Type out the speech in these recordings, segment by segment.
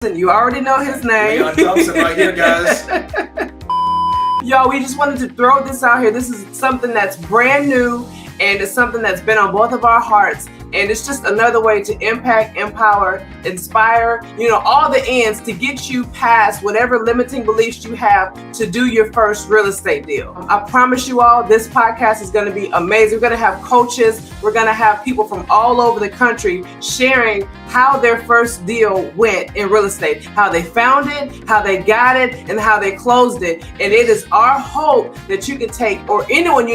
You already know his name. Leon Thompson right here, guys. Y'all, we just wanted to throw this out here. This is something that's brand new, and it's something that's been on both of our hearts. And it's just another way to impact, empower, inspire, all the ends to get you past whatever limiting beliefs you have to do your first real estate deal. I promise you all, this podcast is going to be amazing. We're going to have coaches. We're going to have people from all over the country sharing how their first deal went in real estate, how they found it, how they got it, and how they closed it. And it is our hope that you can take, or anyone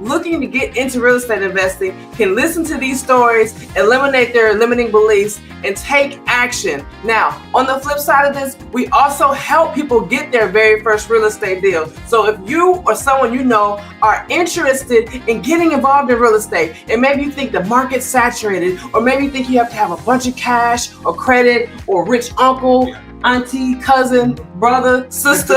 looking to get into real estate investing can listen to these stories, eliminate their limiting beliefs, and take action. Now, on the flip side of this, we also help people get their very first real estate deal. So if you or someone you know are interested in getting involved in real estate, and maybe you think the market's saturated, or maybe you think you have to have a bunch of cash or credit or rich uncle, auntie, cousin, brother, sister.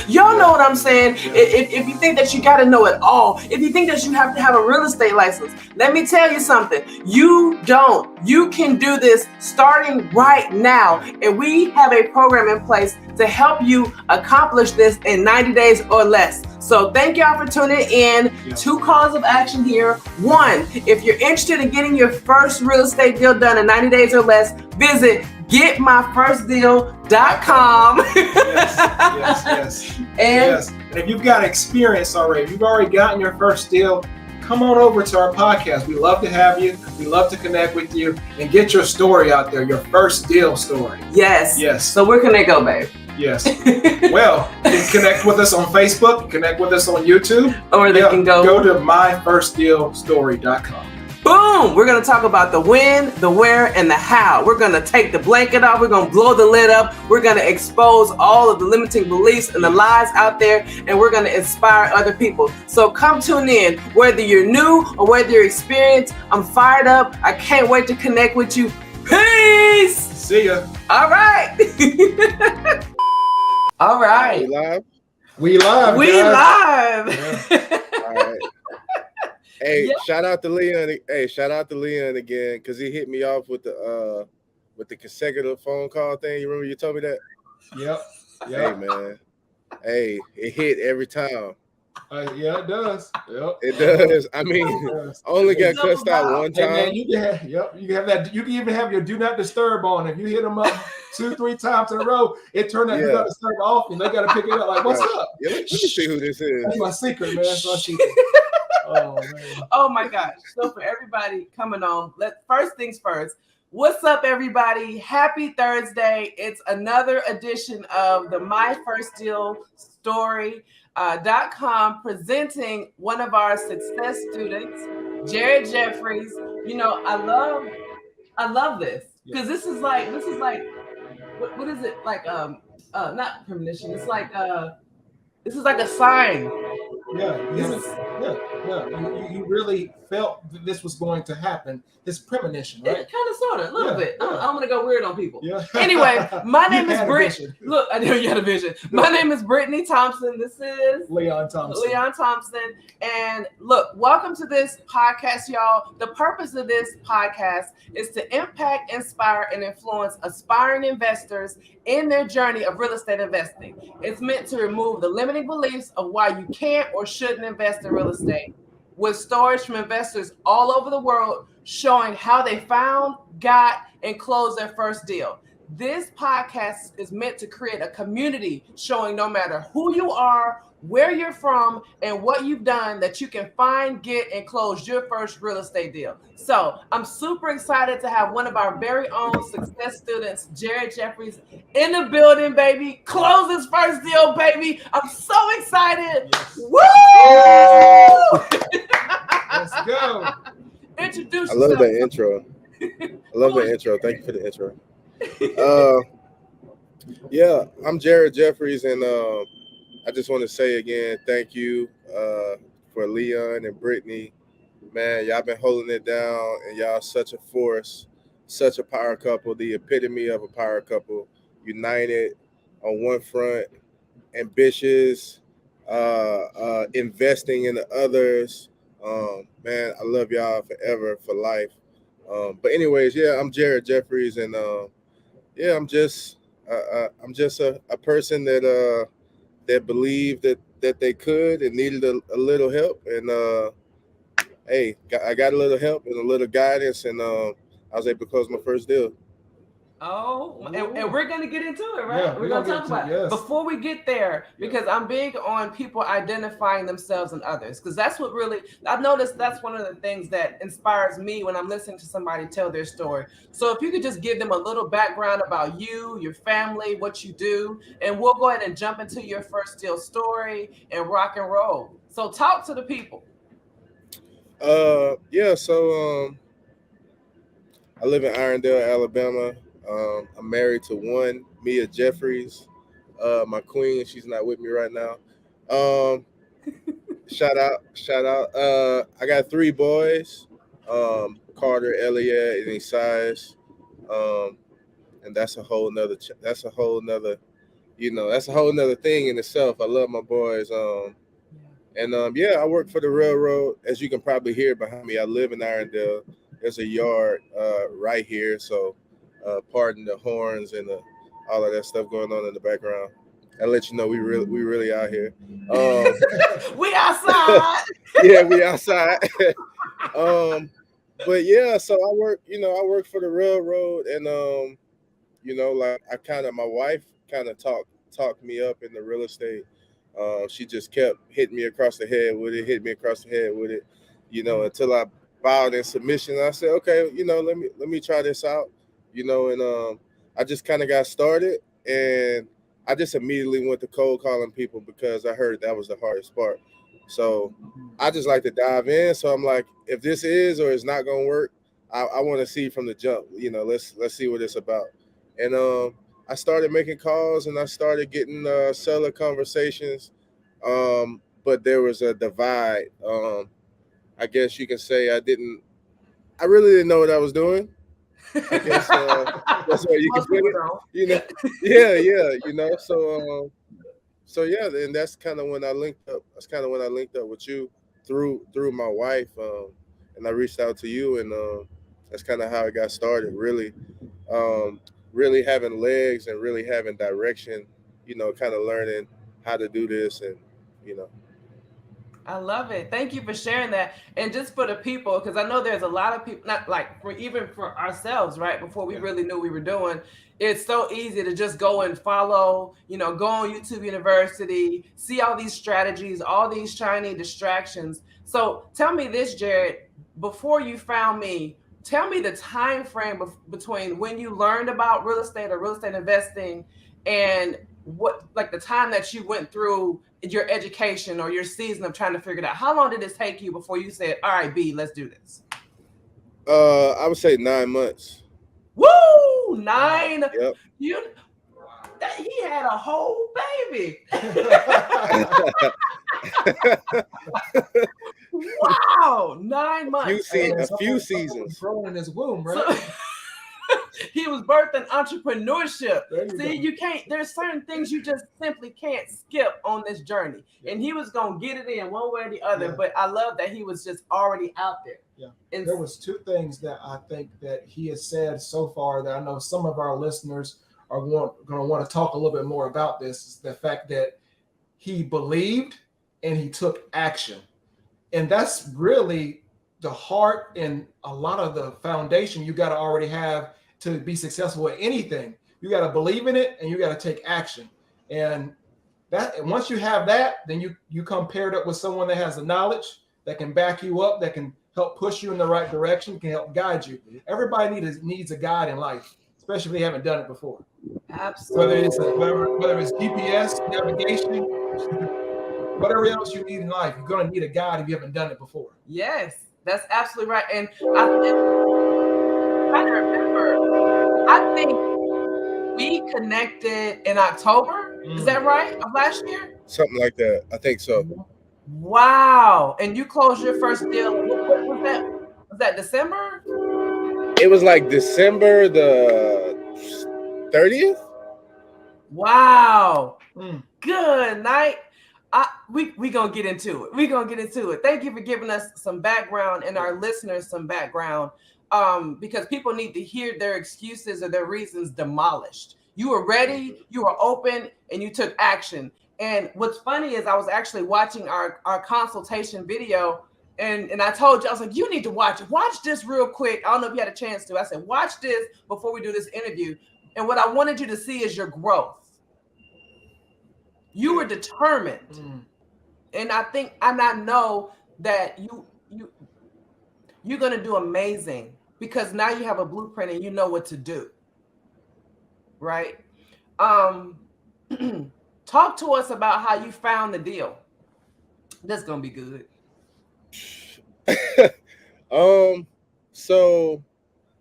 Y'all know what I'm saying. If you think that you got to know it all, if you think that you have to have a real estate license, let me tell you something. You don't. You can do this starting right now. And we have a program in place to help you accomplish this in 90 days or less. So thank y'all for tuning in. 2 calls of action here. 1, if you're interested in getting your first real estate deal done in 90 days or less, visit getmyfirstdeal.com. Yes. And if you've got experience already, if you've already gotten your first deal, come on over to our podcast. We love to have you. We love to connect with you and get your story out there, your first deal story. Yes. Yes. So where can they go, babe? Yes. Well, you can connect with us on Facebook, connect with us on YouTube, or they can go to myfirstdealstory.com. Boom! We're going to talk about the when, the where, and the how. We're going to take the blanket off. We're going to blow the lid up. We're going to expose all of the limiting beliefs and the lies out there, and we're going to inspire other people. So come tune in. Whether you're new or whether you're experienced, I'm fired up. I can't wait to connect with you. Peace! See ya. All right. All right. We live. Yeah. All right. Hey, shout out to Leon. Hey, shout out to Leon again, because he hit me off with the consecutive phone call thing. You remember you told me that? Yep. Hey, man. Hey, it hit every time. Yeah, it does. Yep. It does. I mean, only got cussed out one time. Hey, man, you can have that. You can even have your do not disturb on. If you hit them up 2-3 times in a row, it turned out do not disturb off, and they got to pick it up. Like, what's up? Yeah, let me see who this is. That's my secret, man. That's my secret. Oh man. Oh my gosh. So for everybody coming on, first things first. What's up, everybody? Happy Thursday. It's another edition of the My First Deal Story.com presenting one of our success students, Jared Jefferies. I love this because this is like what is it like? Not premonition. It's like this is like a sign. Yeah. You really felt that this was going to happen. This premonition, right? Kind of, sort of, a little bit. I'm going to go weird on people. Yeah. Anyway, my name is Brittany. Look, I know you had a vision. My name is Brittany Thompson. This is Leon Thompson. And look, welcome to this podcast, y'all. The purpose of this podcast is to impact, inspire, and influence aspiring investors in their journey of real estate investing. It's meant to remove the limiting beliefs of why you can't or shouldn't invest in real estate, with stories from investors all over the world showing how they found, got, and closed their first deal. This podcast is meant to create a community showing no matter who you are, where you're from, and what you've done, that you can find, get, and close your first real estate deal. So I'm super excited to have one of our very own success students, Jared Jefferies, in the building, baby. Close his first deal, baby. I'm so excited. Yes. Woo! Let's go. Introduce yourself. I love that intro. Thank you for the intro. I'm Jared Jefferies, and I just want to say again, thank you for Leon and Brittany. Man, y'all been holding it down, and y'all such a force, such a power couple, the epitome of a power couple, united on one front, ambitious, investing in the others. Man, I love y'all forever, for life. But anyways, I'm Jared Jefferies, and yeah, I'm just a person that believed that they could and needed a little help, and hey, I got a little help and a little guidance, and I was able to close my first deal. Oh, and we're gonna get into it, right? Yeah, we're gonna talk about it. yes. Before we get there, because I'm big on people identifying themselves and others, because that's what really I've noticed. That's one of the things that inspires me when I'm listening to somebody tell their story. So if you could just give them a little background about you, your family, what you do, and we'll go ahead and jump into your first deal story and rock and roll. So talk to the people. Yeah, so I live in Irondale, Alabama. I'm married to one, Mia Jefferies. My queen, she's not with me right now. Um, shout out. I got three boys, Carter, Elliot, and Esias. Um, and that's a whole nother, that's a whole nother, that's a whole nother thing in itself. I love my boys. And yeah, I work for the railroad. As you can probably hear behind me, I live in Irondale. There's a yard right here, so pardon the horns and all of that stuff going on in the background. I let you know we really out here. We outside. Yeah, we outside. But yeah, so I work for the railroad, and like my wife kind of talked me up in the real estate. She just kept hitting me across the head with it, hit me across the head with it, until I bowed in submission. I said, okay, let me try this out, and I just kind of got started, and I just immediately went to cold calling people because I heard that was the hardest part. So I just like to dive in. So I'm like, if this is or is not gonna work, I want to see from the jump. Let's see what it's about. And I started making calls and I started getting seller conversations. But there was a divide. I guess you can say I really didn't know what I was doing. I guess that's what you can Most put people it. don't. Yeah. So yeah, and that's kind of when I linked up. That's kind of when I linked up with you through my wife, and I reached out to you, and that's kind of how it got started. Um, really having legs and really having direction. Kind of learning how to do this, and you know. I love it. Thank you for sharing that. And just for the people, because I know there's a lot of people, not like even for ourselves, right? Before we really knew we were doing, it's so easy to just go and follow, go on YouTube University, see all these strategies, all these shiny distractions. So tell me this, Jared, before you found me, tell me the time frame between when you learned about real estate or real estate investing and what, like the time that you went through your education or your season of trying to figure it out. How long did this take you before you said, all right, B, let's do this? I would say 9 months. Woo! 9. Yep. He had a whole baby. Wow, 9 months. A few seasons. Growing in his womb, right? He was birthing entrepreneurship. See, you can't, there's certain things you just simply can't skip on this journey. And he was going to get it in one way or the other, but I love that he was just already out there. Yeah. And there was two things that I think that he has said so far that I know some of our listeners are going to want to talk a little bit more about. This is the fact that he believed and he took action. And that's really the heart and a lot of the foundation you got to already have to be successful at anything. You got to believe in it and you got to take action. And once you have that, then you come paired up with someone that has the knowledge, that can back you up, that can help push you in the right direction, can help guide you. Everybody needs a guide in life, especially if they haven't done it before. Absolutely. Whether it's GPS, navigation, whatever else you need in life, you're going to need a guide if you haven't done it before. Yes, that's absolutely right. And I remember, I think we connected in October. Is that right? Of last year? Something like that. I think so. Wow. And you closed your first deal. What was that? Was that December? It was like December the 30th. Wow. Good night. We gonna get into it. Thank you for giving us some background and our listeners some background because people need to hear their excuses or their reasons demolished. You were ready, you were open, and you took action. And what's funny is I was actually watching our consultation video, and I told you, I was like, you need to watch it. Watch this real quick. I don't know if you had a chance to. I said, watch this before we do this interview. And what I wanted you to see is your growth. You were determined. And I know that you're gonna do amazing because now you have a blueprint and you know what to do. Right? Talk to us about how you found the deal. That's gonna be good. So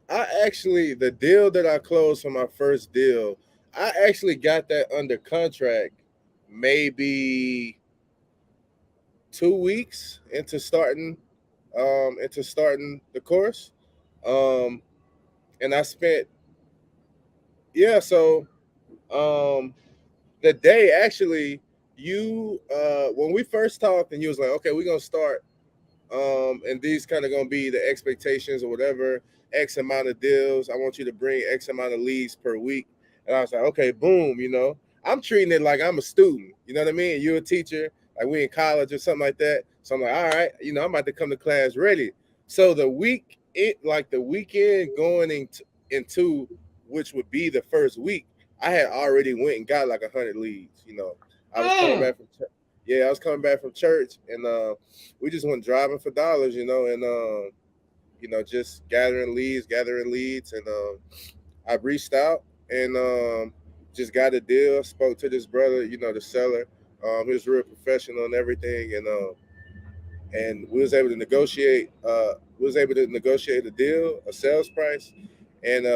the deal that I closed for my first deal, I actually got that under contract maybe 2 weeks into starting the course. And I spent so the day actually you when we first talked and you was like, okay, we're gonna start and these kind of gonna be the expectations or whatever, X amount of deals. I want you to bring X amount of leads per week. And I was like, okay, boom, I'm treating it like I'm a student. You know what I mean? You're a teacher, like we in college or something like that. So I'm like, all right, I'm about to come to class ready. So the weekend going into which would be the first week, I had already went and got like 100 leads. I was coming back from I was coming back from church, and we just went driving for dollars, and just gathering leads, and I reached out and just got a deal. Spoke to this brother, the seller. He was real professional and everything, and we was able to negotiate. A deal, a sales price, and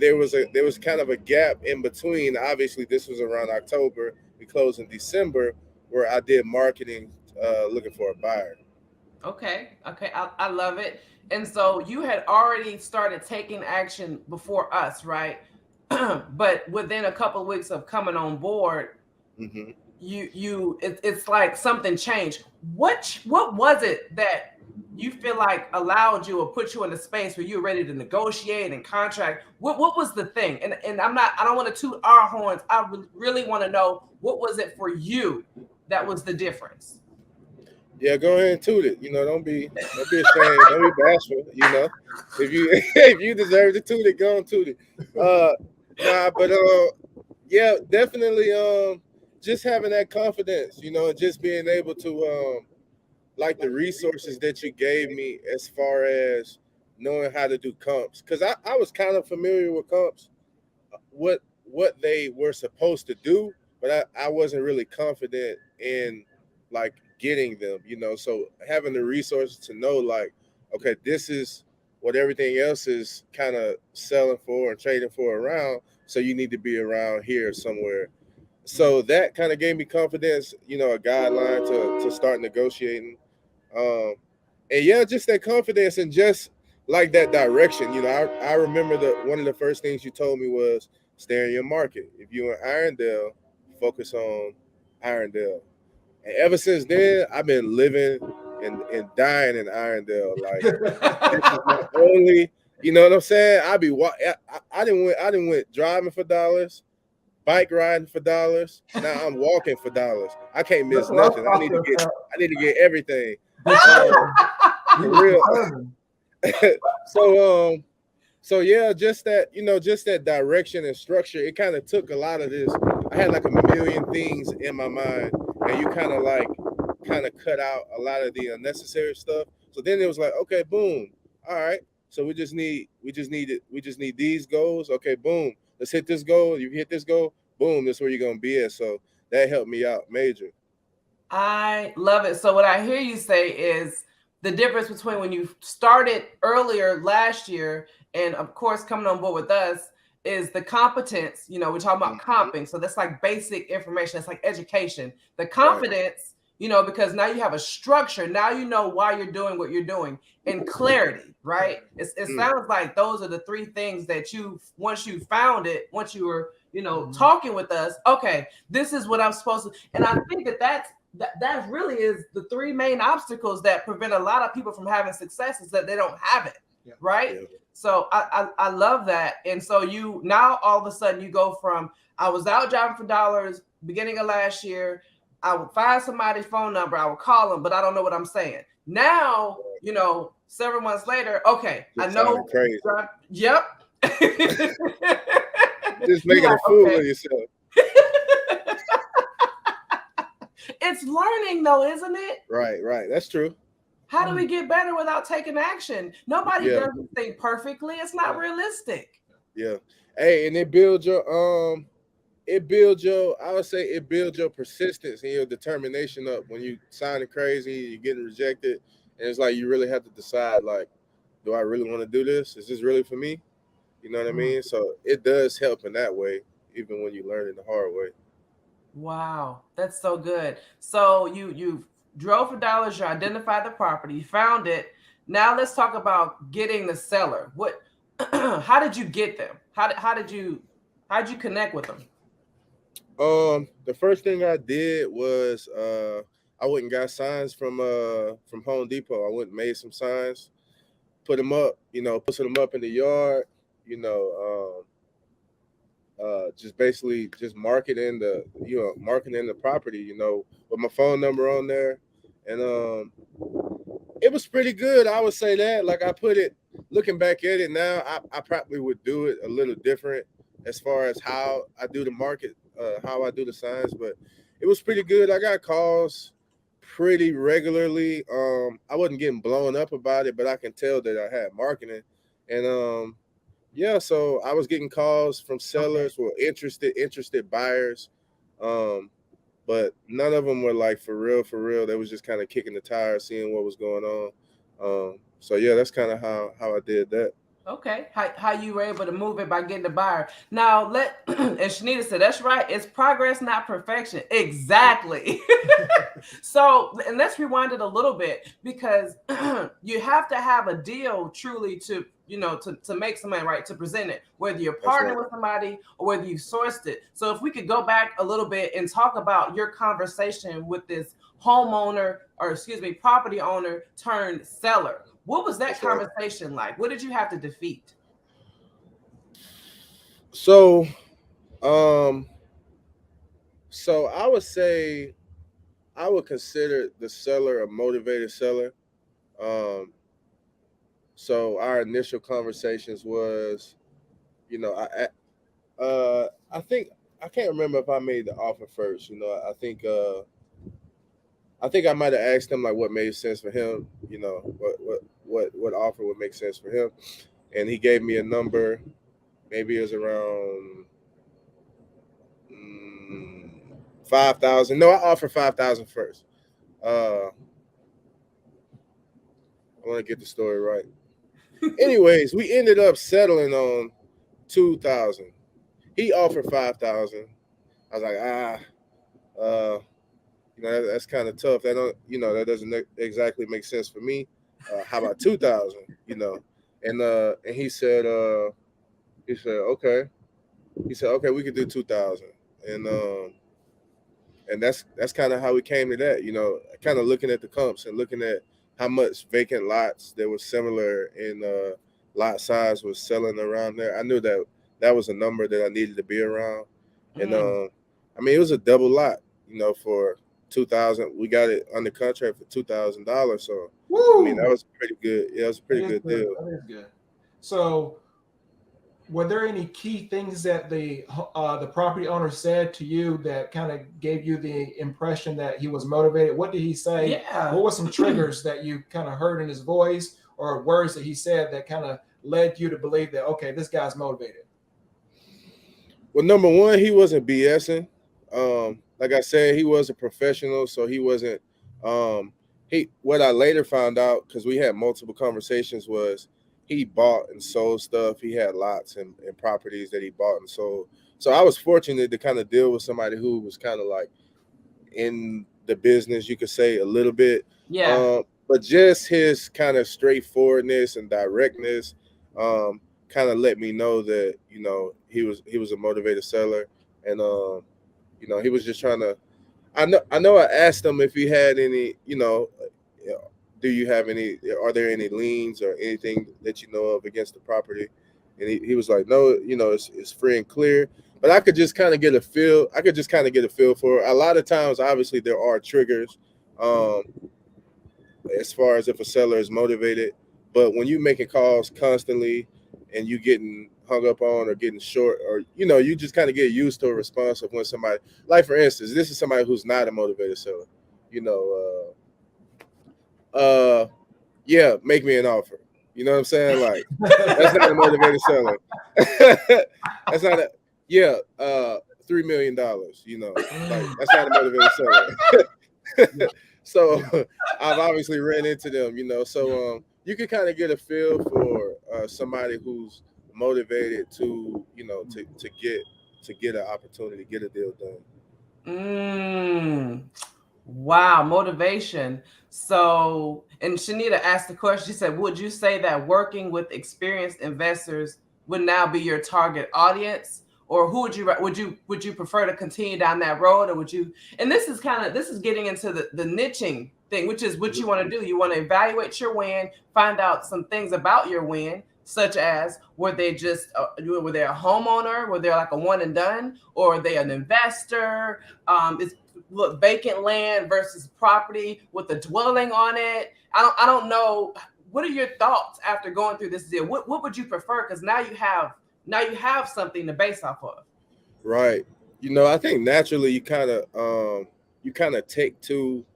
there was kind of a gap in between. Obviously, this was around October. We closed in December, where I did marketing, looking for a buyer. Okay, I love it. And so you had already started taking action before us, right? But within a couple of weeks of coming on board, it's like something changed. What was it that you feel like allowed you or put you in a space where you're ready to negotiate and contract? What was the thing? And I don't want to toot our horns. I really want to know, what was it for you that was the difference? Yeah, go ahead and toot it. Don't be ashamed. Don't be bashful. If you deserve to toot it, go and toot it. Yeah, definitely. Just having that confidence, and just being able to like the resources that you gave me as far as knowing how to do comps, because I was kind of familiar with comps, what they were supposed to do, but I wasn't really confident in like getting them, so having the resources to know, like, okay, this is what everything else is kind of selling for and trading for around, so you need to be around here somewhere. So that kind of gave me confidence, a guideline to start negotiating. And yeah, just that confidence and just like that direction. I remember one of the first things you told me was stay in your market. If you're in Irondale, focus on Irondale. And ever since then, I've been living and dying in Irondale. Like, this is my only, you know what I'm saying? I didn't went driving for dollars, bike riding for dollars. Now I'm walking for dollars. I can't miss nothing. I need to get everything. For real. So yeah, just that direction and structure. It kind of took a lot of this. I had like a million things in my mind, and you kind of cut out a lot of the unnecessary stuff. So then it was like, okay, boom, all right. So we just need these goals. Okay, boom, let's hit this goal. You hit this goal, boom, that's where you're gonna be at. So that helped me out major. I love it. So what I hear you say is the difference between when you started earlier last year and of course coming on board with us is the competence. We're talking about comping. So that's like basic information. That's like education. The confidence, because now you have a structure. Now you know why you're doing what you're doing, and clarity, right? It sounds like those are the three things that once you found it, once you were, talking with us, okay, this is what I'm supposed to. And I think that really is the three main obstacles that prevent a lot of people from having success, is that they don't have it. right? Yeah. So I love that. And so you now all of a sudden you go from I was out driving for dollars beginning of last year. I would find somebody's phone number, I would call them, but I don't know what I'm saying. Now, several months later, okay, I Just sounding know. crazy. Yep. Just You're making a like, fool okay. of yourself. It's learning though, isn't it? Right. That's true. How do we get better without taking action? Nobody Yeah. does this thing perfectly. It's not realistic. Yeah. Hey, and I would say it builds your persistence and your determination up when you sounding crazy, you're getting rejected, and it's like you really have to decide, like, do I really want to do this? Is this really for me? You know what I mean? So it does help in that way, even when you learn it the hard way. Wow, that's so good. So you drove for dollars, you identified the property, you found it. Now let's talk about getting the seller. What how did you get them? How did you connect with them? The first thing I did was I went and got signs from Home Depot. I went and made some signs, put them up, put them up in the yard, you know, just basically just marketing the property, with my phone number on there. And it was pretty good. I would say that. Like, I put it, looking back at it now, I probably would do it a little different as far as how I do the market, how I do the signs, but it was pretty good. I got calls pretty regularly. I wasn't getting blown up about it, but I can tell that I had marketing. And yeah, so I was getting calls from sellers or interested buyers. Um, but none of them were like for real, for real. They was just kind of kicking the tires, seeing what was going on. So yeah, that's kind of how I did that. Okay, how you were able to move it by getting the buyer. Now and Shanita said that's right. It's progress, not perfection. Exactly. So, and let's rewind it a little bit because you have to have a deal truly to make some money, right? To present it, whether you're That's right. partnering with somebody or whether you sourced it. So, if we could go back a little bit and talk about your conversation with this homeowner, or excuse me, property owner turned seller. What was that That's right. conversation like? What did you have to defeat? So, um, so I would say I would consider the seller a motivated seller. Um, so our initial conversations was, you know, I think I can't remember if I made the offer first. I think I might have asked him like what made sense for him. What offer would make sense for him, and he gave me a number. Maybe it was around 5,000. No, I offered 5,000 first. I want to get the story right. Anyways, we ended up settling on 2,000. He offered 5,000. I was like, uh, that's kind of tough. That doesn't exactly make sense for me. How about 2,000? And he said okay. He said okay, we could do 2,000. And that's kind of how we came to that. Kind of looking at the comps and looking at how much vacant lots that was similar in lot size was selling around there. I knew that that was a number that I needed to be around. And I mean, it was a double lot, for 2,000. We got it under contract for $2,000. So I mean, that was pretty good. Yeah, it was a pretty good deal. That is good. So, were there any key things that the property owner said to you that kind of gave you the impression that he was motivated? What did he say? Yeah. What were some triggers that you kind of heard in his voice or words that he said that kind of led you to believe that, okay, this guy's motivated? Well, number one, he wasn't BSing. Like I said, he was a professional, so he wasn't. What I later found out, because we had multiple conversations, was he bought and sold stuff. He had lots and properties that he bought and sold. So I was fortunate to kind of deal with somebody who was kind of like in the business, you could say, a little bit. Yeah. But just his kind of straightforwardness and directness kind of let me know that he was a motivated seller, and he was just trying to. I know I asked him if he had any, do you have any? Are there any liens or anything that you know of against the property? And he was like, no, it's free and clear. But I could just kind of get a feel. I could just kind of get a feel for it. A lot of times, obviously, there are triggers. Um, as far as if a seller is motivated. But when you making calls constantly and you getting hung up on or getting short, or you just kind of get used to a response of when somebody, like for instance, this is somebody who's not a motivated seller. You know, yeah, make me an offer. You know what I'm saying? Like that's not a motivated seller. That's not a yeah, $3 million, like that's not a motivated seller. So I've obviously ran into them, so you can kind of get a feel for somebody who's motivated to get an opportunity, get a deal done. Wow, motivation. So, and Shanita asked the question, she said, would you say that working with experienced investors would now be your target audience? Or who would you prefer to continue down that road? Or would you, and this is getting into the niching thing, which is what you want to do. You want to evaluate your win, find out some things about your win, such as were they a homeowner, were they like a one and done, or are they an investor? Look, vacant land versus property with a dwelling on it. I don't know. What are your thoughts after going through this deal? What would you prefer? Because now you have something to base off of. Right. I think naturally you kind of take to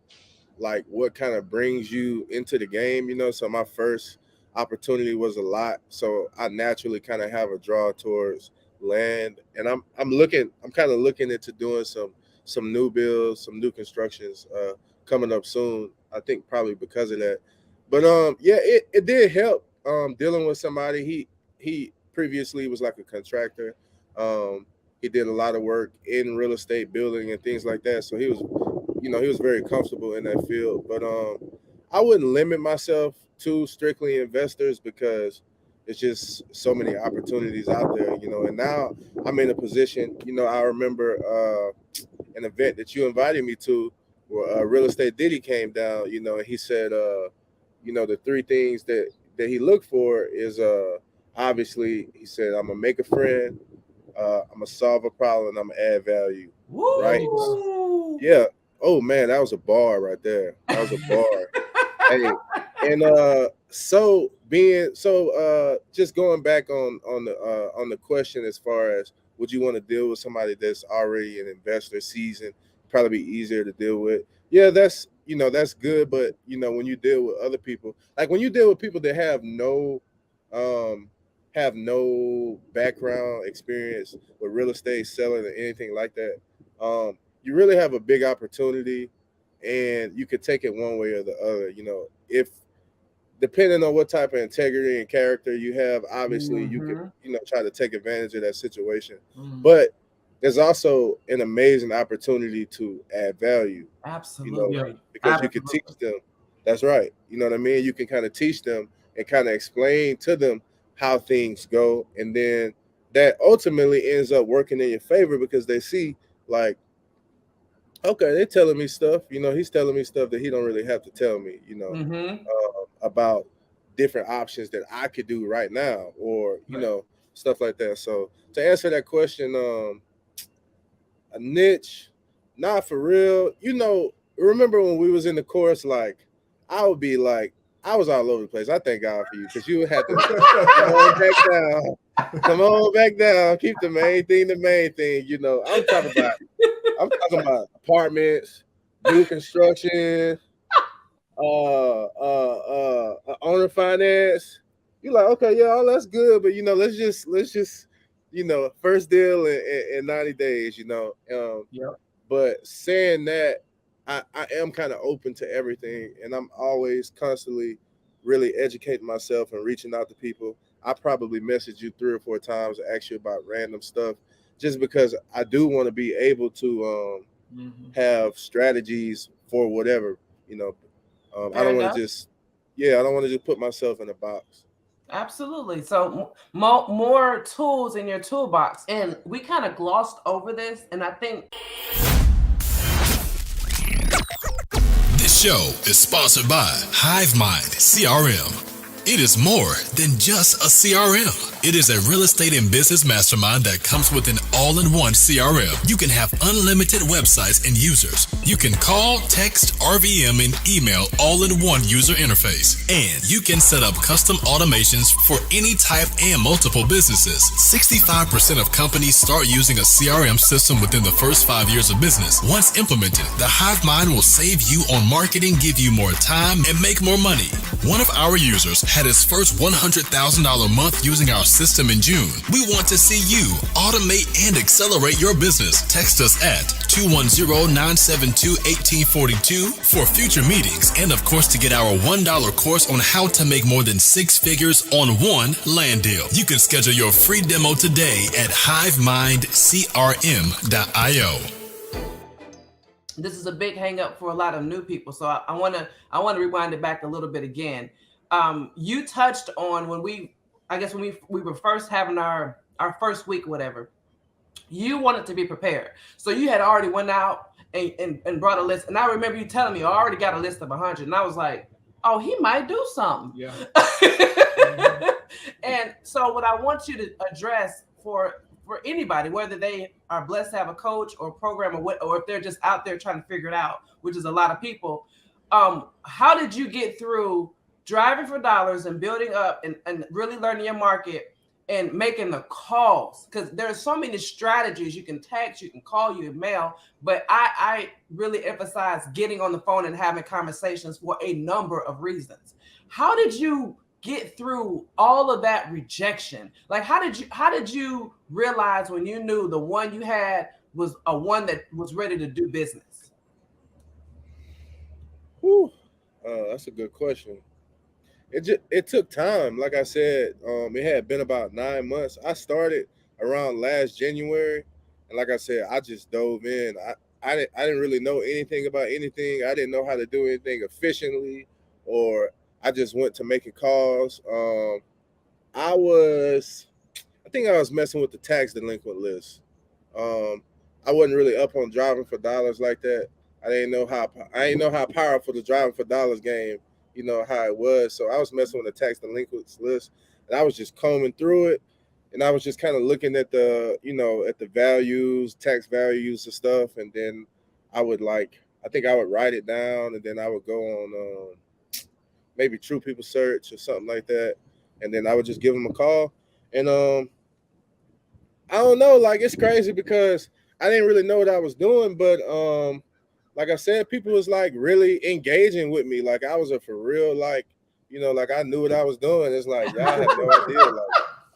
like what kind of brings you into the game. So my first opportunity was a lot, so I naturally kind of have a draw towards land, and I'm kind of looking into doing some new builds, some new constructions coming up soon. I think probably because of that. But yeah, it did help dealing with somebody. He previously was like a contractor. He did a lot of work in real estate building and things like that. So he was very comfortable in that field. But I wouldn't limit myself to strictly investors because it's just so many opportunities out there, and now I'm in a position, I remember an event that you invited me to where Real Estate Diddy came down, and he said, the three things that he looked for is obviously, he said, I'm gonna make a friend, I'm gonna solve a problem, I'm gonna add value. Woo! Right? Yeah. Oh man, that was a bar right there. That was a bar. Hey, and just going back on the question as far as would you want to deal with somebody that's already an investor seasoned, probably be easier to deal with. Yeah, that's good, but when you deal with other people, like when you deal with people that have no background experience with real estate selling or anything like that, you really have a big opportunity, and you could take it one way or the other. If depending on what type of integrity and character you have, obviously you could try to take advantage of that situation. But there's also an amazing opportunity to add value. Absolutely. Because you can teach them. That's right. You know what I mean? You can kind of teach them and kind of explain to them how things go, and then that ultimately ends up working in your favor because they see like, okay, they're telling me stuff. He's telling me stuff that he don't really have to tell me. About different options that I could do right now, or stuff like that. So to answer that question, a niche, not for real. Remember when we was in the course, like I would be like, I was all over the place. I thank God for you because you would have to come on back down. Come on back down. Keep the main thing the main thing. I'm talking about apartments, new construction, owner finance. You're like, okay, yeah, all that's good, but let's just first deal in 90 days. But saying that, I am kind of open to everything, and I'm always constantly really educating myself and reaching out to people. I probably messaged you 3 or 4 times to ask you about random stuff, just because I do want to be able to have strategies for whatever. I don't want to just put myself in a box. Absolutely. So more tools in your toolbox, and we kind of glossed over this, and I think this show is sponsored by HiveMind CRM. It is more than just a CRM. It is a real estate and business mastermind that comes with an all-in-one CRM. You can have unlimited websites and users. You can call, text, RVM, and email all in one user interface. And you can set up custom automations for any type and multiple businesses. 65% of companies start using a CRM system within the first 5 years of business. Once implemented, the HiveMind will save you on marketing, give you more time, and make more money. One of our users had his first $100,000 month using our system in June. We want to see you automate and accelerate your business. Text us at 210-972-1842 for future meetings, and of course to get our $1 course on how to make more than 6 figures on one land deal. You can schedule your free demo today at hivemindcrm.io. This is a big hang up for a lot of new people, so I want to rewind it back a little bit again. You touched on when we were first having our first week, whatever. You wanted to be prepared, so you had already went out and brought a list. And I remember you telling me, I already got a list of 100, and I was like, oh, he might do something. Yeah. And so what I want you to address for anybody, whether they are blessed to have a coach or program or if they're just out there trying to figure it out, which is a lot of people, how did you get through driving for dollars and building up and really learning your market and making the calls? Because there's so many strategies. You can text, you can call, you can mail, but I really emphasize getting on the phone and having conversations for a number of reasons. How did you get through all of that rejection? Like, how did you realize when you knew the one you had was a one that was ready to do business? That's a good question. It took time. Like I said, it had been about 9 months. I started around last January, and like I said, I just dove in. I didn't really know anything about anything. I didn't know how to do anything efficiently, or I just went to making calls. I think I was messing with the tax delinquent list. I wasn't really up on driving for dollars like that. I didn't know how powerful the driving for dollars game, how it was. So I was messing with the tax delinquents list, and I was just combing through it, and I was just kind of looking at the values, tax values and stuff, and then I would write it down, and then I would go on maybe True People Search or something like that, and then I would just give them a call. And I don't know, like, it's crazy because I didn't really know what I was doing, but like I said, people was like really engaging with me. Like I was a for real, like I knew what I was doing. It's like, y'all have no idea.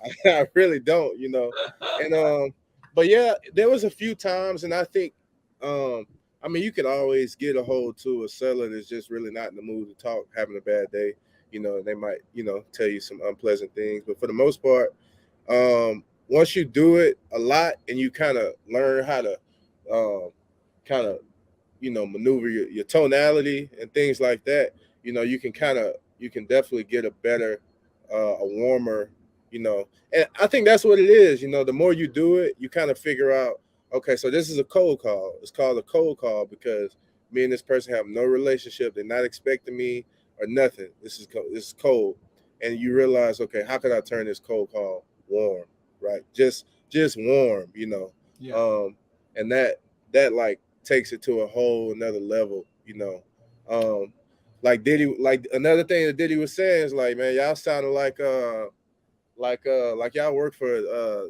Like I really don't, And but yeah, there was a few times, and I think you can always get a hold to a seller that's just really not in the mood to talk, having a bad day. They might, tell you some unpleasant things. But for the most part, once you do it a lot and you kind of learn how to maneuver your tonality and things like that, you can definitely get a better, a warmer, and I think that's what it is. The more you do it, you kind of figure out, okay, so this is a cold call. It's called a cold call because me and this person have no relationship. They're not expecting me or nothing. This is cold. And you realize, okay, how could I turn this cold call warm, right? Just warm, Yeah. And that like takes it to a whole another level, like Diddy, like another thing that Diddy was saying is like, man, y'all sounded like y'all work for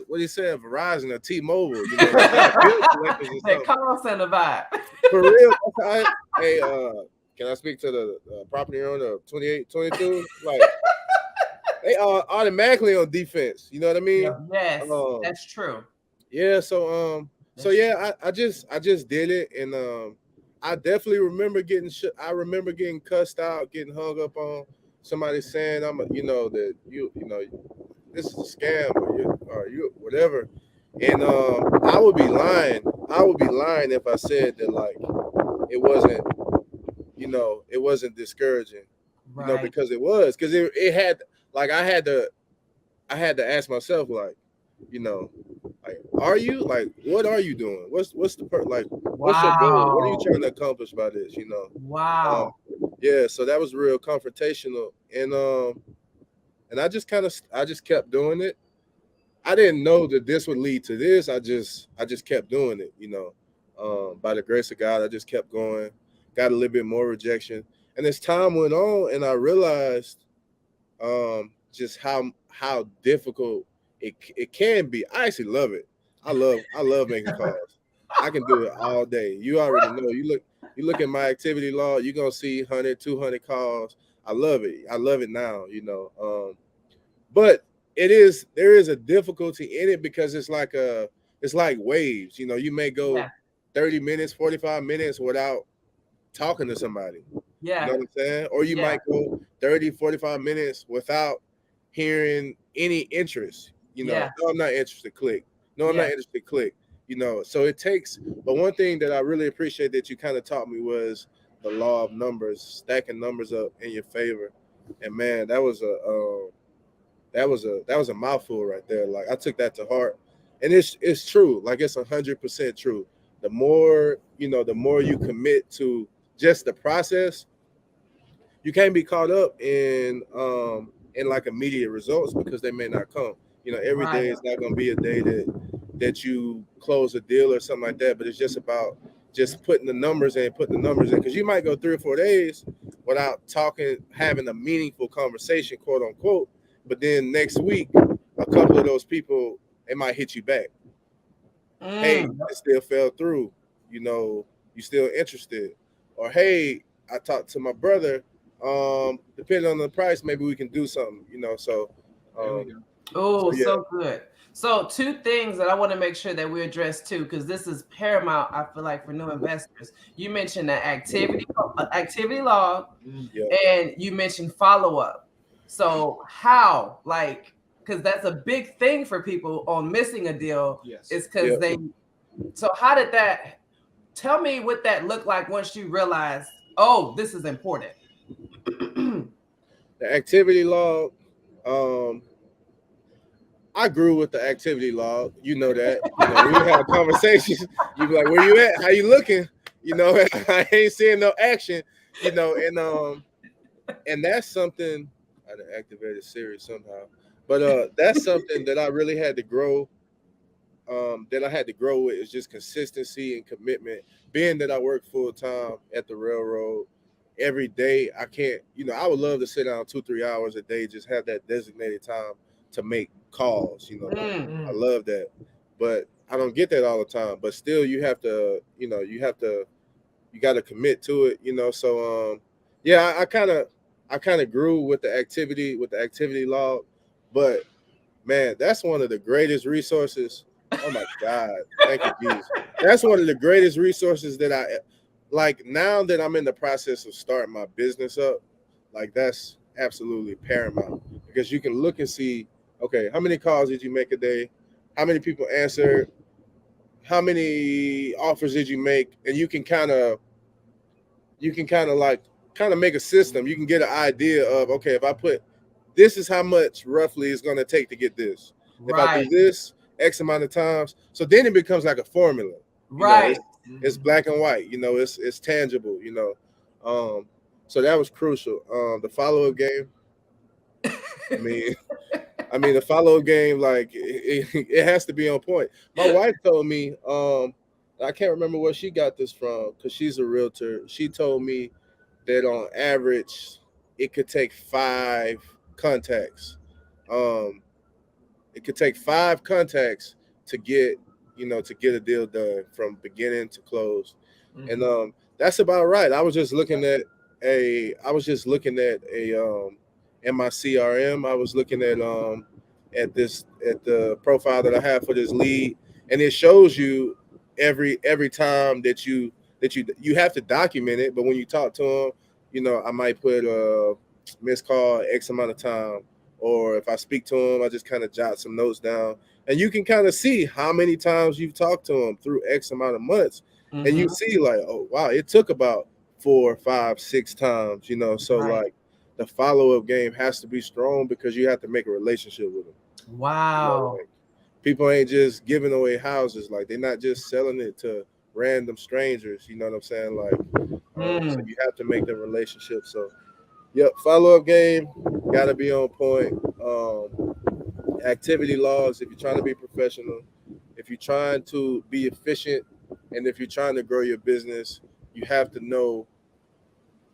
what he said, Verizon or T-Mobile, That call center vibe. For real. Hey, can I speak to the property owner of 2822? Like they are automatically on defense. You know what I mean? Yes, that's true. Yeah. So I just did it, and I definitely remember getting cussed out, getting hung up on. Somebody saying that this is a scam or you whatever, and I would be lying if I said that like it wasn't discouraging, right. Because it had, like I had to ask myself, like, like Are you like, what are you doing? What's the like? What's your goal? What are you Wow. trying to accomplish by this? Um, Wow. yeah. So that was real confrontational, and I just kept doing it. I didn't know that this would lead to this. I just kept doing it. By the grace of God, I just kept going. Got a little bit more rejection, and as time went on, and I realized just how difficult it can be. I actually love it. I love making calls. I can do it all day. You already know. You look at my activity log, you're gonna see 100, 200 calls. I love it. I love it now, but there is a difficulty in it because it's like waves. You may go Yeah. 30 minutes, 45 minutes without talking to somebody. You know Yeah. what I'm saying? Or you Yeah. might go 30, 45 minutes without hearing any interest. Yeah. No, I'm not interested, click. No, I'm not Yeah. interested, click. So it takes, but one thing that I really appreciate that you kind of taught me was the law of numbers, stacking numbers up in your favor. And man, that was a mouthful right there. Like I took that to heart. And it's true. Like it's 100% true. The more you commit to just the process, you can't be caught up in like immediate results because they may not come. Every day Right. is not going to be a day that you close a deal or something like that. But it's just about just putting the numbers in because you might go 3 or 4 days without talking, having a meaningful conversation, quote unquote. But then next week, a couple of those people, they might hit you back. Hey, Mm. it still fell through. You still interested? Or hey, I talked to my brother. Depending on the price, maybe we can do something. There we Um, go. Oh, yeah, so good. So, two things that I want to make sure that we address too, because this is paramount. I feel like for new investors, you mentioned the activity log, Mm. yeah, and you mentioned follow up. So, how, like, because that's a big thing for people on missing a deal, Yes. is yeah. because they. So, how did that? Tell me what that looked like once you realized, oh, this is important. The activity log. Um, I grew with the activity log. You know that. We would have conversations. You'd be like, "Where you at? How you looking?" I ain't seeing no action. And that's something I done activated Siri somehow. But that's something that I really had to grow. That I had to grow with is just consistency and commitment. Being that I work full time at the railroad, every day I can't. I would love to sit down 2, 3 hours a day, just have that designated time to make calls. Mm, I love that, but I don't get that all the time. But still, you got to commit to it. Yeah, I kind of grew with the activity log, but man, that's one of the greatest resources. Oh my God. Thank you, Jesus. That's one of the greatest resources that I like now that I'm in the process of starting my business up. Like that's absolutely paramount because you can look and see, okay, how many calls did you make a day? How many people answered? How many offers did you make? And you can kind of make a system. You can get an idea of, okay, if I put this is how much roughly it's going to take to get this. If I do right. this X amount of times, so then it becomes like a formula. Right. It's black and white. It's tangible. Um, so that was crucial. The follow up game. I mean, the follow up game, like it has to be on point. My wife told me, I can't remember where she got this from because she's a realtor. She told me that on average, it could take 5 contacts. Um, it could take 5 contacts to get a deal done from beginning to close. And that's about right. I was just looking at in my CRM. I was looking at the profile that I have for this lead, and it shows you every time that you have to document it. But when you talk to them, I might put missed call X amount of time, or if I speak to them, I just kind of jot some notes down, and you can kind of see how many times you've talked to them through X amount of months, and you Mhm. see like, oh wow, it took about 4, 5, 6 times, so Right. like the follow-up game has to be strong because you have to make a relationship with them. Wow. Like People ain't just giving away houses. Like they're not just selling it to random strangers. You know what I'm saying? Like, so you have to make the relationship. So, yep, follow-up game got to be on point. Activity logs, if you're trying to be professional, if you're trying to be efficient, and if you're trying to grow your business, you have to know,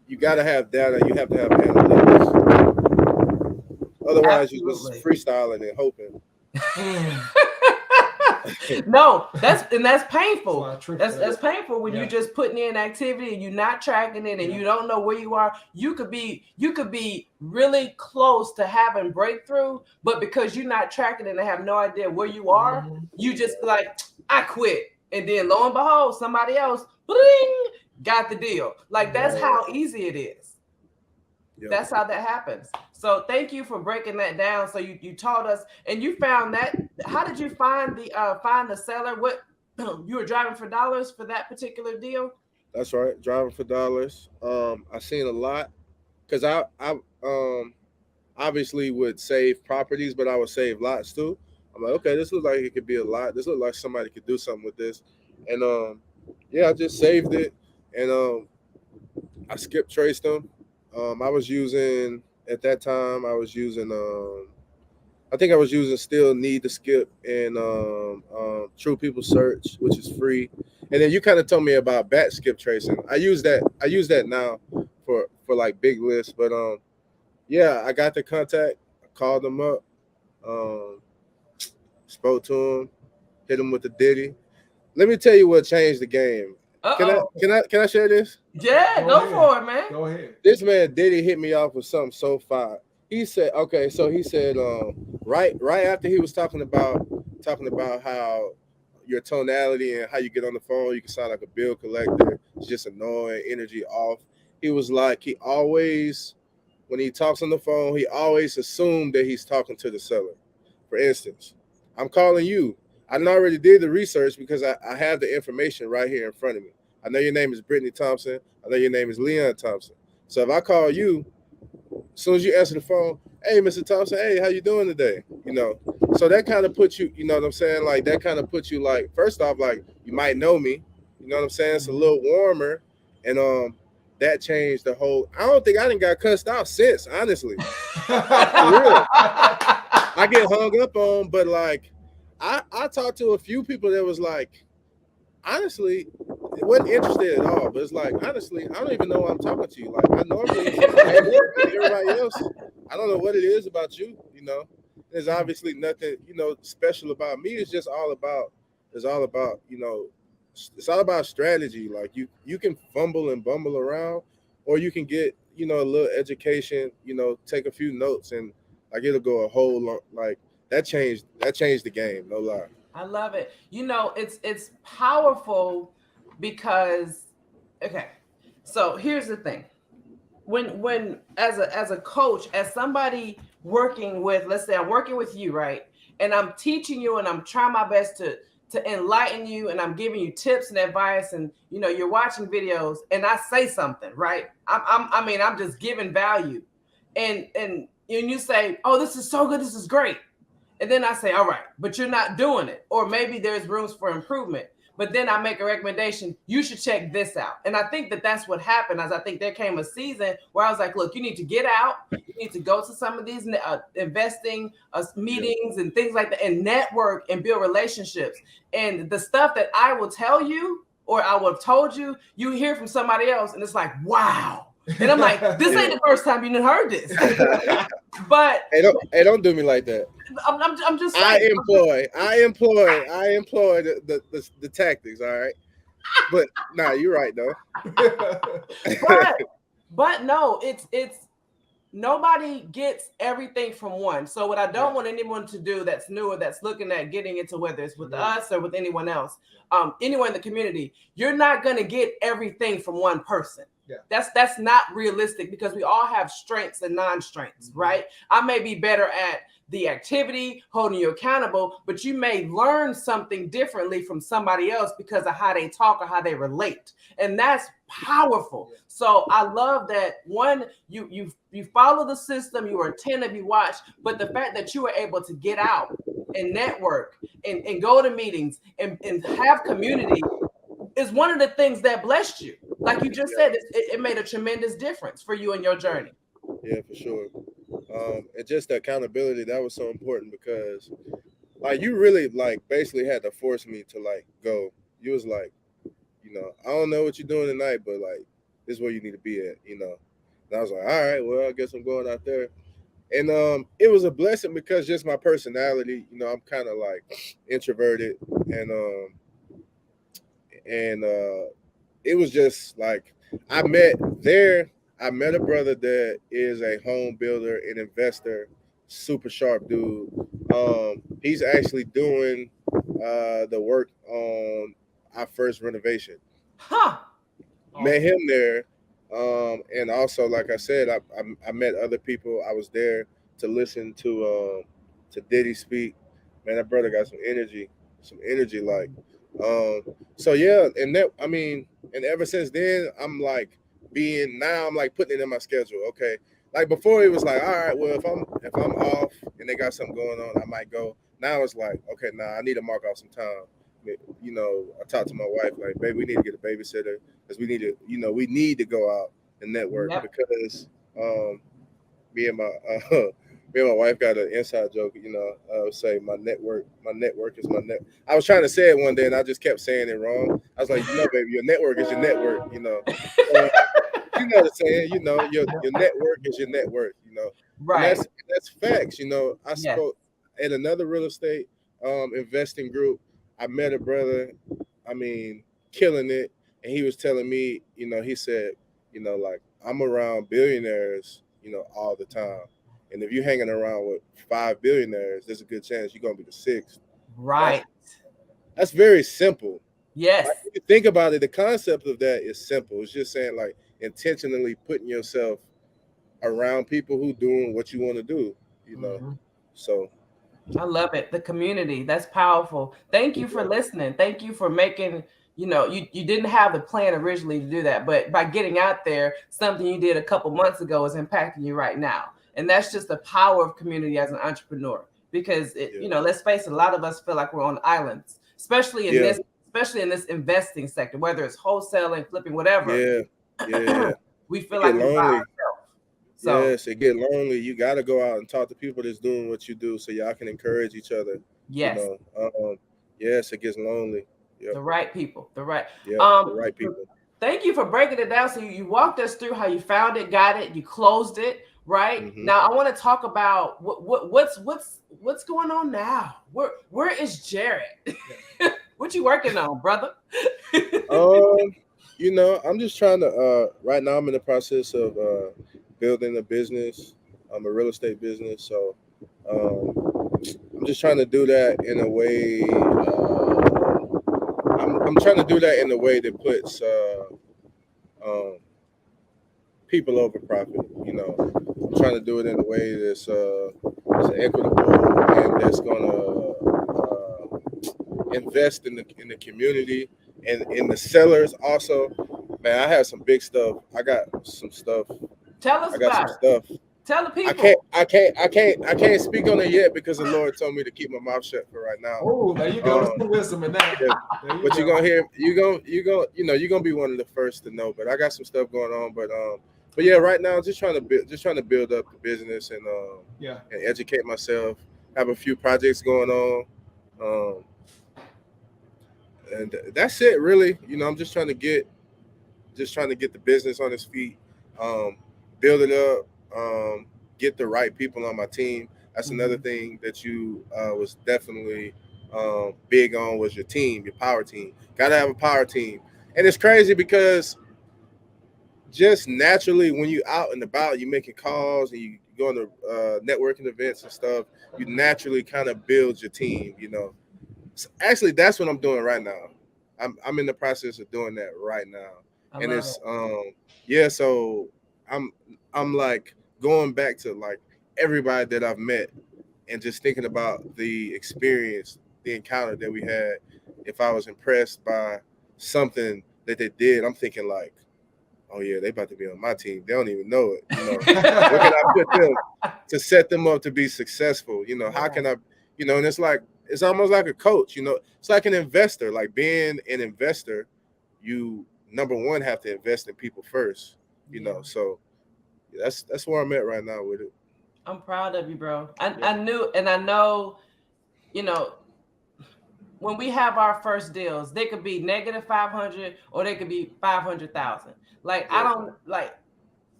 you got to have data, you have to have analytics. Otherwise, you're just freestyling and hoping. No, that's painful. That's painful when you're just putting in activity and you're not tracking it and you don't know where you are. You could be really close to having breakthrough, but because you're not tracking it and have no idea where you are, you just like, I quit. And then lo and behold, somebody else bling, got the deal. Like that's how easy it is. Yep. That's how that happens. So thank you for breaking that down. So you taught us, and you found that. How did you find the seller? What you were driving for dollars for that particular deal? That's right, driving for dollars. I seen a lot because I obviously would save properties, but I would save lots too. I'm like, okay, this looks like it could be a lot. This looks like somebody could do something with this, and I just saved it, and I skip traced them. I was using at that time. I was using I think I was using still Need to Skip and True People Search, which is free. And then you kind of told me about batch skip tracing. I use that now for like big lists. But I got the contact, I called them up, spoke to them, hit them with the Diddy. Let me tell you what changed the game. Can I share this? Yeah, go for it, man. Go ahead. This man Diddy hit me off with something so fire. He said, okay, so he said, right after he was talking about how your tonality and how you get on the phone, you can sound like a bill collector. It's just annoying, energy off. He was like, he always, when he talks on the phone, he always assumed that he's talking to the seller. For instance, I'm calling you. I already did the research because I have the information right here in front of me. I know your name is Brittany Thompson. I know your name is Leon Thompson. So if I call you, as soon as you answer the phone, hey, Mr. Thompson, hey, how you doing today? You know, so that kind of puts you, you know what I'm saying? Like that kind of puts you like, first off, like you might know me, you know what I'm saying? It's a little warmer. And that changed the whole, I don't think I done got cussed out since, honestly. For real. I get hung up on, but like I talked to a few people that was like, honestly, it wasn't interested at all. But it's like, honestly, I don't even know why I'm talking to you. Like, I normally, everybody else, I don't know what it is about you. You know, there's obviously nothing, you know, special about me. It's just all about, you know, it's all about strategy. Like you can fumble and bumble around, or you can get, you know, a little education. You know, take a few notes and like it'll go a whole long. Like that changed the game. No lie. I love it. You know, it's powerful because, okay, so here's the thing. When as a coach, as somebody working with, let's say I'm working with you, right? And I'm teaching you and I'm trying my best to enlighten you and I'm giving you tips and advice and, you know, you're watching videos and I say something, right? I'm just giving value. And you say, oh, this is so good. This is great. And then I say, all right, but you're not doing it. Or maybe there's rooms for improvement. But then I make a recommendation. You should check this out. And I think that's what happened. As I think there came a season where I was like, look, you need to get out. You need to go to some of these investing meetings and things like that and network and build relationships. And the stuff that I will tell you or I would have told you, you hear from somebody else. And it's like, wow. And I'm like, this ain't the first time you heard this. But hey, don't do me like that. I'm just saying. I employ the tactics, all right. But nah, you're right though. but no, it's nobody gets everything from one. So what I don't want anyone to do that's new or that's looking at getting into whether it's with us or with anyone else, anyone in the community, you're not gonna get everything from one person. Yeah. That's not realistic because we all have strengths and non-strengths, right? I may be better at the activity, holding you accountable, but you may learn something differently from somebody else because of how they talk or how they relate. And that's powerful. Yeah. So I love that one, you follow the system, you are attentive, you watch, but the fact that you were able to get out and network and go to meetings and have community is one of the things that blessed you. Like you just said, it made a tremendous difference for you in your journey. Yeah, for sure. And just the accountability, that was so important because like you really like basically had to force me to like go. You was like, I don't know what you're doing tonight, but like this is where you need to be at. And I was like, all right, well, I guess I'm going out there. And it was a blessing because just my personality, I'm kind of like introverted and it was just like I met a brother that is a home builder and investor, super sharp dude. He's actually doing the work on our first renovation. Huh. Met him there. And also, like I said, I met other people. I was there to listen to Diddy speak. Man, that brother got some energy. Like, so yeah, and ever since then, I'm like putting it in my schedule. Okay, like before it was like, all right, well if I'm off and they got something going on, I might go. Now it's like, okay, I need to mark off some time. I talked to my wife like, babe, we need to get a babysitter because we need to go out and network because me and my wife got an inside joke. Say my network is my net. I was trying to say it one day and I just kept saying it wrong. I was like, baby, your network is your network. You know what I'm saying. Your network is your network. Right. And that's facts. I spoke at another real estate investing group. I met a brother. Killing it. And he was telling me, he said, like I'm around billionaires, all the time. And if you're hanging around with 5 billionaires, there's a good chance you're gonna be the 6th. Right. That's very simple. Yes. Like, if you think about it, the concept of that is simple. It's just saying like intentionally putting yourself around people who doing what you want to do, So I love it. The community, that's powerful. Thank you for listening. Thank you for making, you didn't have the plan originally to do that, but by getting out there, something you did a couple months ago is impacting you right now. And that's just the power of community as an entrepreneur. Because let's face it, a lot of us feel like we're on islands, especially in this investing sector, whether it's wholesaling, flipping, whatever. Yeah. We feel like we're by ourselves. So, yes, it get lonely. You got to go out and talk to people that's doing what you do, so y'all can encourage each other. Yes. Yes, it gets lonely. Yep. The right people. The right people. Thank you for breaking it down. So you walked us through how you found it, got it, you closed it, right? Mm-hmm. Now I want to talk about what's going on now. Where is Jared? What you working on, brother? I'm just trying to. Right now, I'm in the process of building a business, a real estate business. So I'm just trying to do that in a way. I'm trying to do that in a way that puts people over profit. I'm trying to do it in a way that's equitable and that's gonna invest in the community and in the sellers also. Man, I have some big stuff. I got some stuff. Tell us about stuff. Tell the people. I can't speak on it yet because the Lord told me to keep my mouth shut for right now. Oh, there you go. There's some wisdom in that. Yeah. But you're gonna hear. You're gonna be one of the first to know. But I got some stuff going on. But yeah, right now, just trying to build up the business and and educate myself. Have a few projects going on. And that's it, really. I'm just trying to get the business on its feet, build it up, get the right people on my team. That's another thing that you was definitely big on was your team, your power team. Got to have a power team. And it's crazy because just naturally when you out and about, you making calls and you going to networking events and stuff, you naturally kind of build your team, So actually, that's what I'm doing right now. I'm in the process of doing that right now. And it's so I'm like going back to like everybody that I've met and just thinking about the experience, the encounter that we had. If I was impressed by something that they did, I'm thinking like, oh yeah, they about to be on my team. They don't even know it. Where can I put them to set them up to be successful? How can I And it's almost like a coach. It's like an investor. Like being an investor, you number one have to invest in people first. So that's where I'm at right now with it. I'm proud of you, bro. I knew, and I know, you know, when we have our first deals, they could be negative 500 or they could be 500,000. Like, I don't like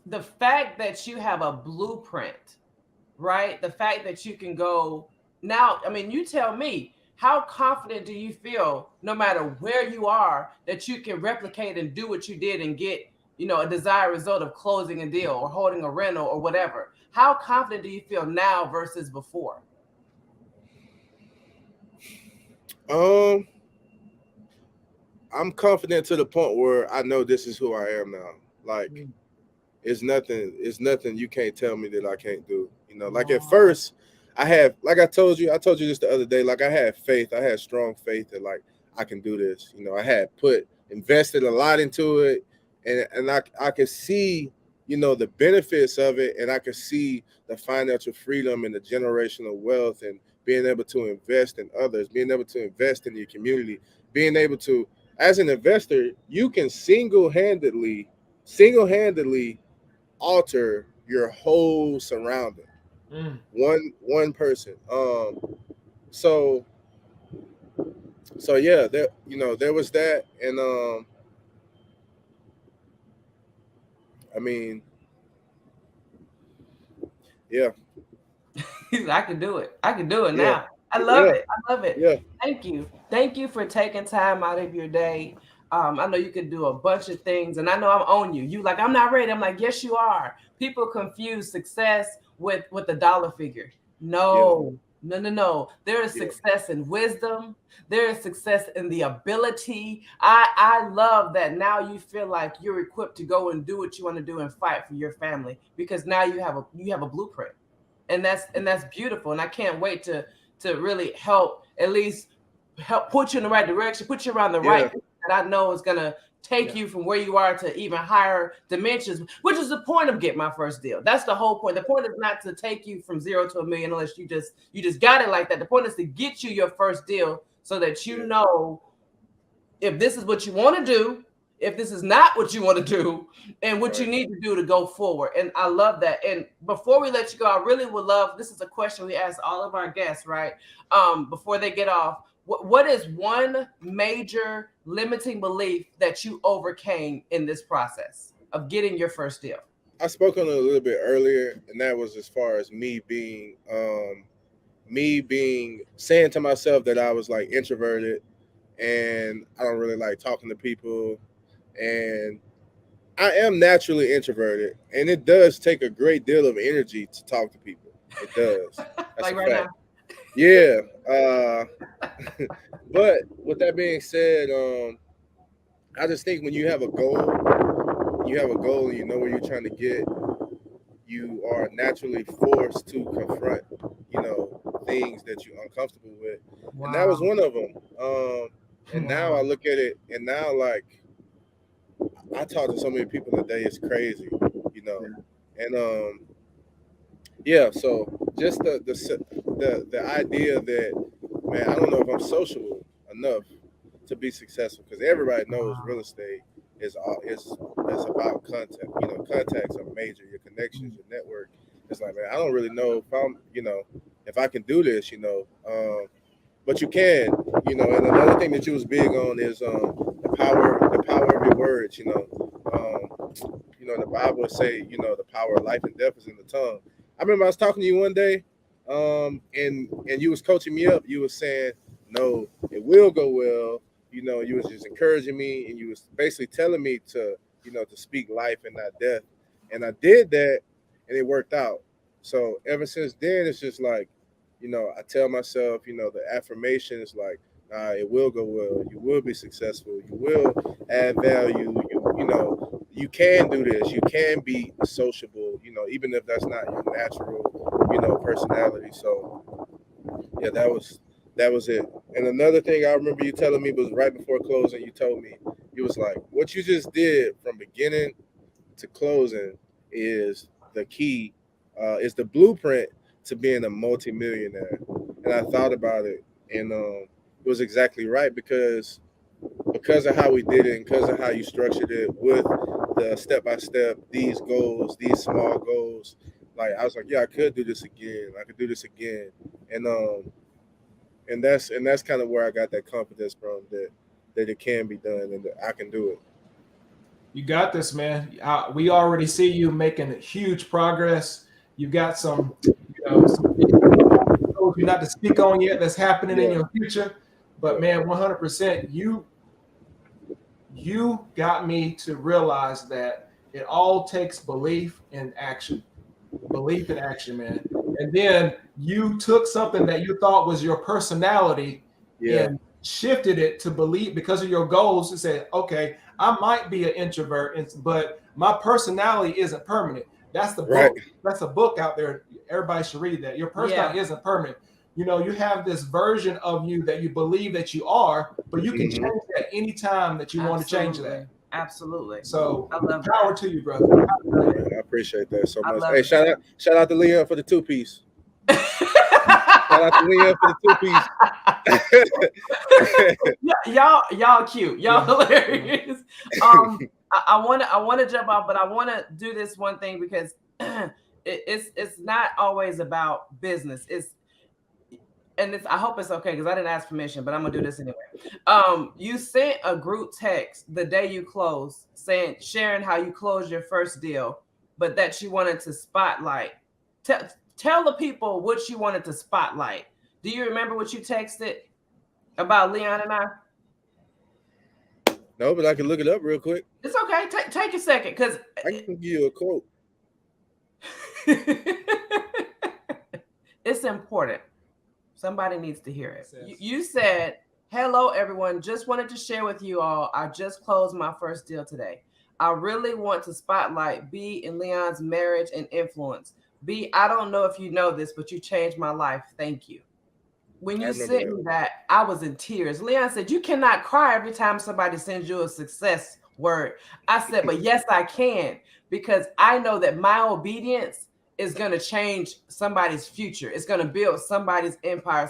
the fact that you have a blueprint, right? The fact that you can go now. I mean, you tell me, how confident do you feel no matter where you are that you can replicate and do what you did and get, a desired result of closing a deal or holding a rental or whatever? How confident do you feel now versus before? Um, I'm confident to the point where I know this is who I am now. Like it's nothing you can't tell me that I can't do. Like at first I have, like I told you this the other day, like I had faith. I had strong faith that like I can do this. I had invested a lot into it, and I could see, the benefits of it, and I could see the financial freedom and the generational wealth and being able to invest in others, being able to invest in your community, being able to, as an investor, you can single-handedly alter your whole surrounding. One person. So yeah, there was that, and I mean, yeah, I can do it. I can do it yeah, now. I love yeah, it. I love it. yeah, Thank you. Thank you for taking time out of your day. I know you could do a bunch of things, and I know I'm on you. You like, I'm not ready. I'm like, yes, you are. People confuse success with the dollar figure. yeah, No, no, no, no. There is yeah, success in wisdom. There is success in the ability. I love that now you feel like you're equipped to go and do what you want to do and fight for your family because now you have a blueprint, and that's beautiful, and I can't wait to really help, at least help put you in the right direction, put you around the right yeah, people that I know is gonna take you from where you are to even higher dimensions, which is the point of Get My First Deal. That's the whole point. The point is not to take you from zero to a million unless you just got it like that. The point is to get you your first deal so that you yeah. know if this is what you want to do, if this is not what you want to do, and what you Right. need to do to go forward. And I love that. And before we let you go, I really would love, this is a question we ask all of our guests, right? Before they get off, what is one major limiting belief that you overcame in this process of getting your first deal? I spoke on it a little bit earlier, and that was as far as me being saying to myself that I was like introverted and I don't really like talking to people, and I am naturally introverted, and it does take a great deal of energy to talk to people. It does. That's Like a right now. fact. Yeah. But with that being said, I just think when you have a goal and you know where you're trying to get, you are naturally forced to confront, things that you're uncomfortable with, and that was Wow. one of them. And now I Wow. look at it, and now like I talk to so many people today, it's crazy, you know, and yeah. So just the idea that, man, I don't know if I'm sociable enough to be successful, because everybody knows real Wow. estate is about contact. Contacts are major. Your connections, your network. It's like, man, I don't really know if if I can do this. But you can. And another thing that you was big on is the power of your words. The Bible would say, the power of life and death is in the tongue. I remember I was talking to you one day, and you was coaching me up. You was saying, no, it will go well. You was just encouraging me, and you was basically telling me to speak life and not death. And I did that, and it worked out. So ever since then, it's just like, I tell myself, the affirmation is like, nah, it will go well. You will be successful. You will add value. You can do this. You can be sociable. Even if that's not your natural, personality. So yeah, that was it. And another thing I remember you telling me was right before closing. You told me, you was like, what you just did from beginning to closing is the key, is the blueprint to being a multimillionaire. and I thought about it, and it was exactly right because of how we did it and because of how you structured it with the step by step, these goals, these small goals. Like I was like, yeah, I could do this again. I could do this again, and that's kind of where I got that confidence from that it can be done and that I can do it. You got this, man. We already see you making huge progress. You've got some, some you're not to speak on yet that's happening in your future. But man, 100%, you got me to realize that it all takes belief and action. Belief and action, man. And then you took something that you thought was your personality and shifted it to believe because of your goals and said, okay, I might be an introvert, but my personality isn't permanent. That's the book. That's a book out there. Everybody should read that. Your personality isn't permanent. You have this version of you that you believe that you are, but you can change that anytime that you want to change that. Absolutely. So I love power to you, brother. I appreciate that so much. Hey, shout out to Leon for the 2-piece. Shout out to Leon for the 2-piece. y'all cute. Y'all hilarious. I want to jump off, but I want to do this one thing because it's not always about business. I hope it's okay because I didn't ask permission, but I'm gonna do this anyway. You sent a group text the day you closed, sharing how you closed your first deal, but that you wanted to spotlight. Tell the people what you wanted to spotlight. Do you remember what you texted about Leon and I? No, but I can look it up real quick. It's okay. Take a second because I can give you a quote. It's important. Somebody needs to hear it. You said, hello, everyone. Just wanted to share with you all. I just closed my first deal today. I really want to spotlight B and Leon's marriage and influence. B, I don't know if you know this, but you changed my life. Thank you. When you sent me that, I was in tears. Leon said, you cannot cry every time somebody sends you a success word. I said, but yes, I can, because I know that my obedience is going to change somebody's future. It's going to build somebody's empire.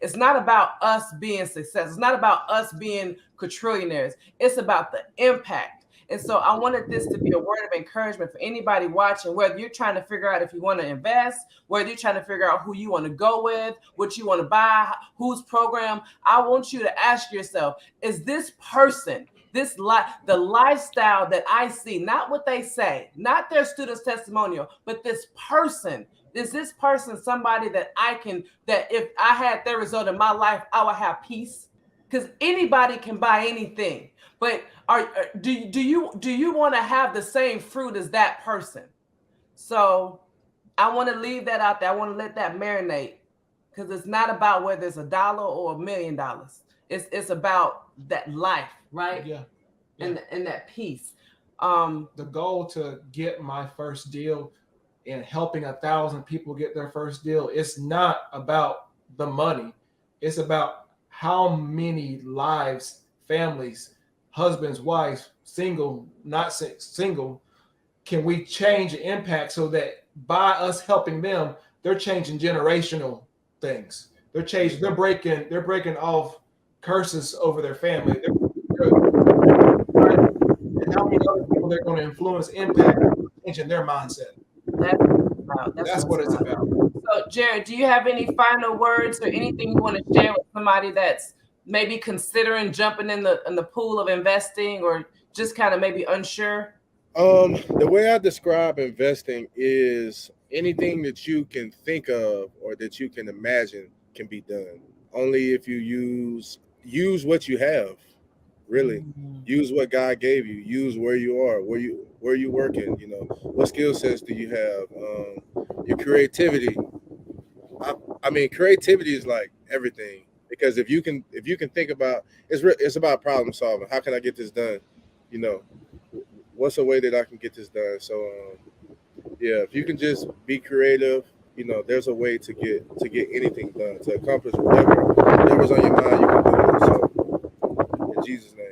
It's not about us being successful. It's not about us being quadrillionaires. It's about the impact. And so I wanted this to be a word of encouragement for anybody watching, whether you're trying to figure out if you want to invest, whether you're trying to figure out who you want to go with, what you want to buy, whose program. I want you to ask yourself, is this person, the lifestyle that I see, not what they say, not their student's testimonial, but this person, is this person somebody that if I had their result in my life, I would have peace? Because anybody can buy anything, but do you want to have the same fruit as that person? So I want to leave that out there. I want to let that marinate, because it's not about whether it's $1 or $1 million. It's about that life, right? Yeah. And that peace. The goal to get my first deal and helping 1,000 people get their first deal, it's not about the money. It's about how many lives, families, husbands, wives, single, not single, can we change the impact so that by us helping them, they're changing generational things. They're breaking off curses over their family. And how many other people they're going to influence, impact, changing their mindset. That's what it's about. So, Jared, do you have any final words or anything you want to share with somebody that's maybe considering jumping in the pool of investing, or just kind of maybe unsure? The way I describe investing is anything that you can think of or that you can imagine can be done. Only if you use what you have. Really, use what God gave you. Use where you are, where you working. What skill sets do you have? Your creativity. I mean, creativity is like everything, because if you can think about it's about problem solving. How can I get this done? What's a way that I can get this done? So, if you can just be creative, there's a way to get anything done, to accomplish whatever's on your mind. You can do it. So, in Jesus' name.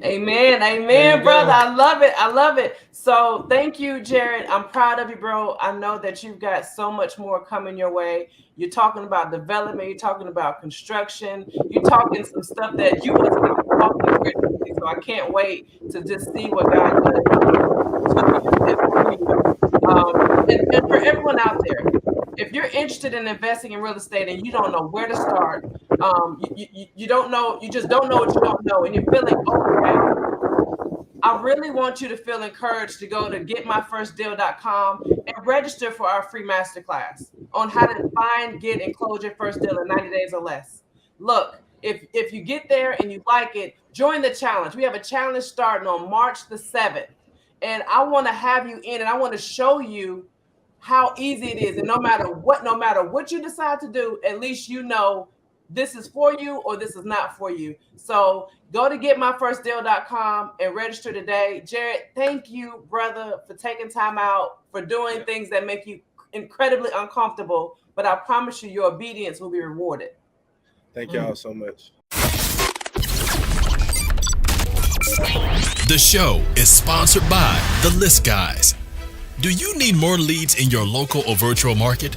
Amen. Amen, brother. I love it. I love it. So thank you, Jared. I'm proud of you, bro. I know that you've got so much more coming your way. You're talking about development. You're talking about construction. You're talking some stuff that you wasn't even talking originally. So I can't wait to just see what God does to you and through you. And for everyone out there, if you're interested in investing in real estate and you don't know where to start, you don't know, you just don't know what you don't know, and you're feeling overwhelmed, I really want you to feel encouraged to go to getmyfirstdeal.com and register for our free masterclass on how to find, get, and close your first deal in 90 days or less. Look, if you get there and you like it, join the challenge. We have a challenge starting on March the 7th. And I want to have you in, and I want to show you how easy it is. And no matter what you decide to do, at least you know this is for you or this is not for you. So go to getmyfirstdeal.com and register today. Jared, thank you, brother, for taking time out, for doing things that make you incredibly uncomfortable. But I promise you, your obedience will be rewarded. Thank y'all so much. The show is sponsored by The List Guys. Do you need more leads in your local or virtual market?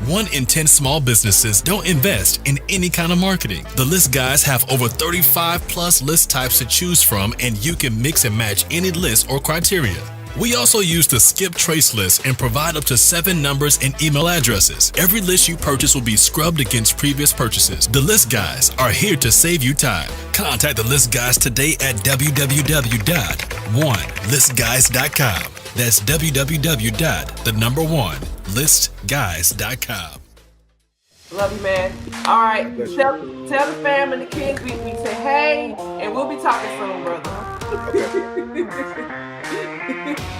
1 in 10 small businesses don't invest in any kind of marketing. The List Guys have over 35 plus list types to choose from, and you can mix and match any list or criteria. We also use the skip trace list and provide up to 7 numbers and email addresses. Every list you purchase will be scrubbed against previous purchases. The List Guys are here to save you time. Contact the List Guys today at www.1listguys.com. That's www.1listguys.com. Love you, man. All right. Tell the fam and the kids we say hey, and we'll be talking soon, brother.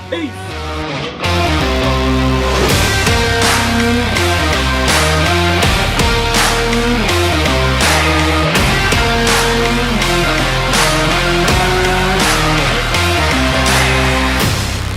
Peace.